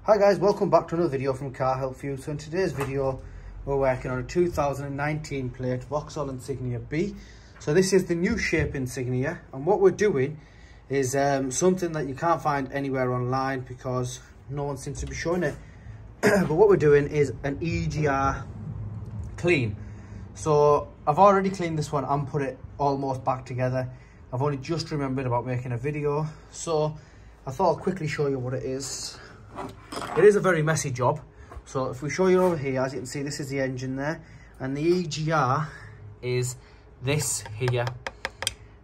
Hi guys, welcome back to another video from Car Help For You. So in today's video we're working on a 2019 plate Vauxhall Insignia B. So this is the new shape Insignia, and what we're doing is something that you can't find anywhere online because no one seems to be showing it. But what we're doing is an EGR clean. So I've already cleaned this one and put it almost back together. I've only just remembered about making a video, so I thought I'll quickly show you what it is. It is a very messy job. So if we show you over here, as you can see, this is the engine there, and the EGR is this here.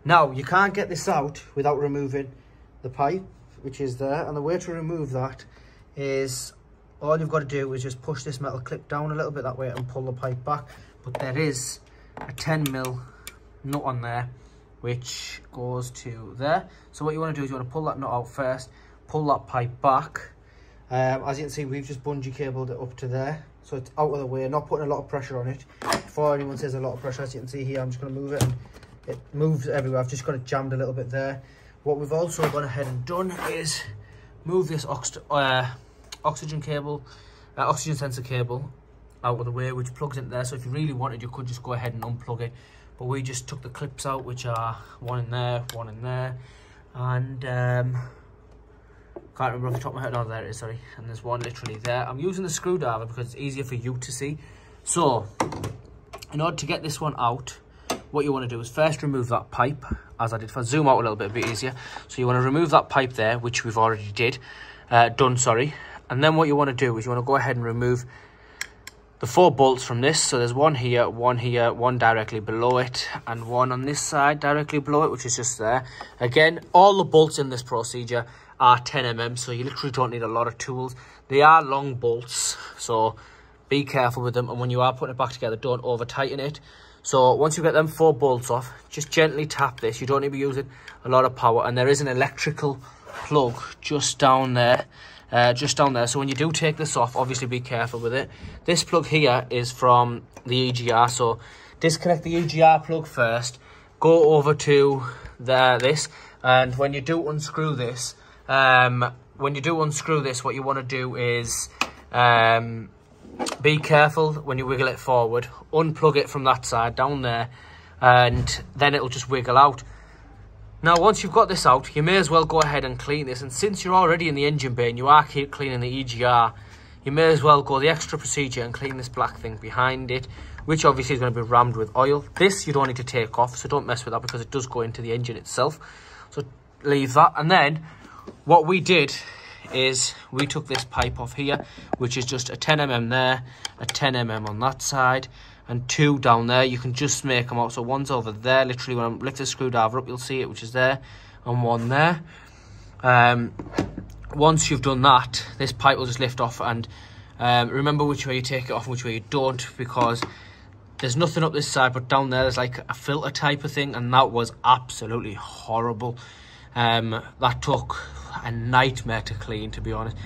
Now you can't get this out without removing the pipe, which is there, and the way to remove that is all you've got to do is just push this metal clip down a little bit that way and pull the pipe back. But there is a 10mm nut on there which goes to there. So what you want to do is you want to pull that nut out first, pull that pipe back. As you can see, we've just bungee cabled it up to there, so it's out of the way, not putting a lot of pressure on it. Before anyone says a lot of pressure, as you can see here, I'm just going to move it, and it moves everywhere. I've just got it jammed a little bit there. What we've also gone ahead and done is move this oxygen sensor cable out of the way, which plugs into there. So if you really wanted, you could just go ahead and unplug it, but we just took the clips out, which are one in there, and can't remember off the top of my head. Oh, there it is, sorry. And there's one literally there. I'm using the screwdriver because it's easier for you to see. So, in order to get this one out, what you want to do is first remove that pipe, as I did. If I zoom out a little bit, a bit easier. So you want to remove that pipe there, which we've already done, sorry. And then what you want to do is you want to go ahead and remove the 4 bolts from this. So there's one here, one directly below it, and one on this side directly below it, which is just there. Again, all the bolts in this procedure are 10mm, so you literally don't need a lot of tools. They are long bolts, so be careful with them, and when you are putting it back together, don't over tighten it. So once you get them 4 bolts off, just gently tap this. You don't need to be using a lot of power, and there is an electrical plug just down there. So when you do take this off, obviously be careful with it. This plug here is from the EGR, so disconnect the EGR plug first, go over to this, and when you do unscrew this, what you want to do is be careful when you wiggle it forward, unplug it from that side down there, and then it'll just wiggle out. Now once you've got this out, you may as well go ahead and clean this, and since you're already in the engine bay and you are cleaning the EGR, you may as well go the extra procedure and clean this black thing behind it, which obviously is going to be rammed with oil. This you don't need to take off, so don't mess with that because it does go into the engine itself, so leave that. And then what we did is we took this pipe off here, which is just a 10mm there, a 10mm on that side, and 2 down there. You can just make them out. So one's over there, literally when I lift the screwdriver up, you'll see it, which is there, and one there. Once you've done that, this pipe will just lift off, and remember which way you take it off and which way you don't, because there's nothing up this side, but down there there's like a filter type of thing, and that was absolutely horrible. That took a nightmare to clean, to be honest.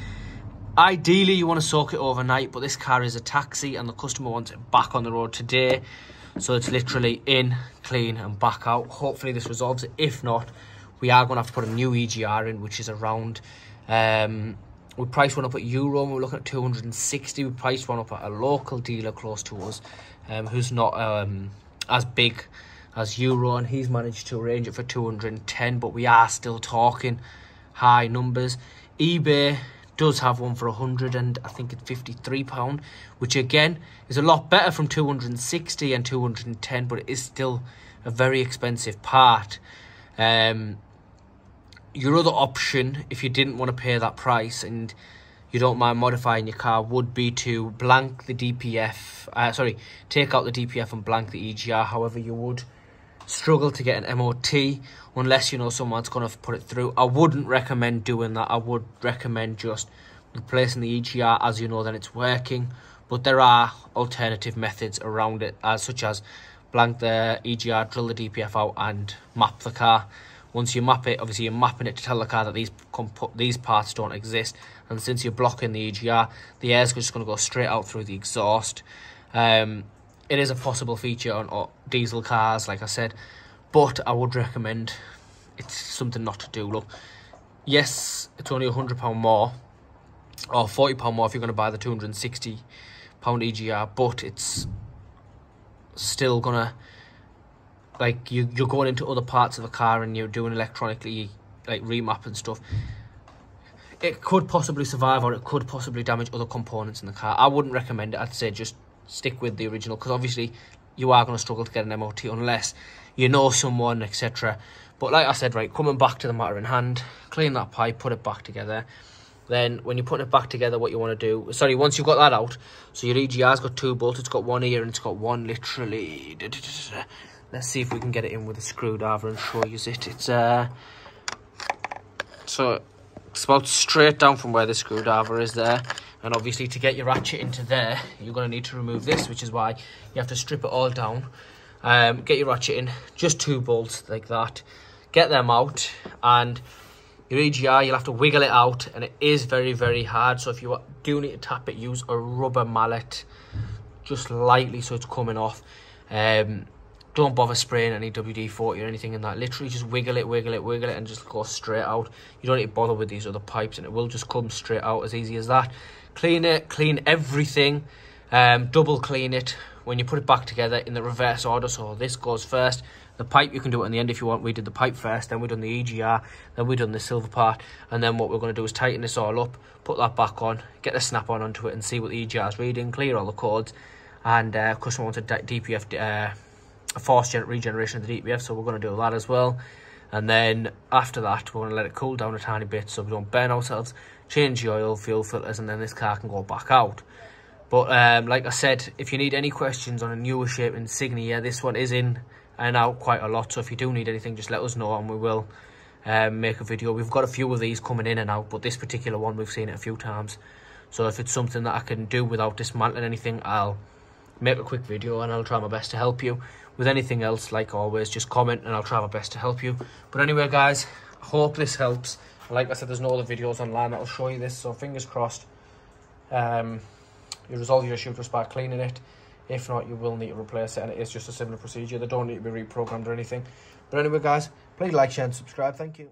Ideally you want to soak it overnight, but this car is a taxi and the customer wants it back on the road today, so it's literally in, clean and back out. Hopefully this resolves it. If not, we are going to have to put a new EGR in, which is around we priced one up at Euro, and we're looking at 260. We priced one up at a local dealer close to us, who's not as big as Euro, and he's managed to arrange it for 210, but we are still talking high numbers. eBay does have one for 100 and I think it's £53, which again is a lot better from 260 and 210, but it is still a very expensive part. Your other option, if you didn't want to pay that price and you don't mind modifying your car, would be to blank the DPF, take out the DPF and blank the EGR. However, you would struggle to get an MOT unless you know someone's going to put it through. I wouldn't recommend doing that. I would recommend just replacing the EGR as you know that it's working, but there are alternative methods around it, such as blank the EGR, drill the DPF out and map the car. Once you map it, obviously you're mapping it to tell the car that these parts don't exist, and since you're blocking the EGR, the air's just going to go straight out through the exhaust. It is a possible feature on diesel cars, like I said, but I would recommend it's something not to do. Look, yes, it's only £100 more, or £40 more if you're going to buy the £260 EGR, but it's still gonna, like, you're going into other parts of the car and you're doing electronically, like, remap and stuff. It could possibly survive, or it could possibly damage other components in the car. I wouldn't recommend it. I'd say just stick with the original, because obviously you are going to struggle to get an MOT unless you know someone, etc. But like I said, right, coming back to the matter in hand, clean that pipe, put it back together. Then when you're putting it back together, what you want to do, sorry, once you've got that out, so your EGR's got 2 bolts, it's got one here and it's got one literally. Let's see if we can get it in with a screwdriver and show you it. It's so it's about straight down from where the screwdriver is there. And obviously to get your ratchet into there, you're going to need to remove this, which is why you have to strip it all down. Get your ratchet in, just 2 bolts like that. Get them out, and your EGR, you'll have to wiggle it out, and it is very, very hard. So if you do need to tap it, use a rubber mallet, just lightly, so it's coming off. Don't bother spraying any WD-40 or anything in that. Literally just wiggle it, and just go straight out. You don't need to bother with these other pipes, and it will just come straight out as easy as that. Clean it, clean everything, double clean it when you put it back together in the reverse order. So this goes first. The pipe, you can do it in the end if you want. We did the pipe first, then we done the EGR, then we done the silver part, and then what we're going to do is tighten this all up, put that back on, get the snap-on onto it, and see what the EGR is reading, clear all the codes, and customer wants a DPF, a forced regeneration of the DPF, so we're going to do that as well. And then after that, we're going to let it cool down a tiny bit so we don't burn ourselves, change the oil, fuel filters, and then this car can go back out. But like I said, if you need any questions on a newer shape Insignia, this one is in and out quite a lot, so if you do need anything, just let us know and we will make a video. We've got a few of these coming in and out, but this particular one, we've seen it a few times. So if it's something that I can do without dismantling anything, I'll make a quick video and I'll try my best to help you. With anything else, like always, just comment and I'll try my best to help you. But anyway, guys, I hope this helps. Like I said, there's no other videos online that'll show you this, so fingers crossed you resolve your issue just by cleaning it. If not, you will need to replace it, and it is just a similar procedure. They don't need to be reprogrammed or anything. But anyway, guys, please like, share and subscribe. Thank you.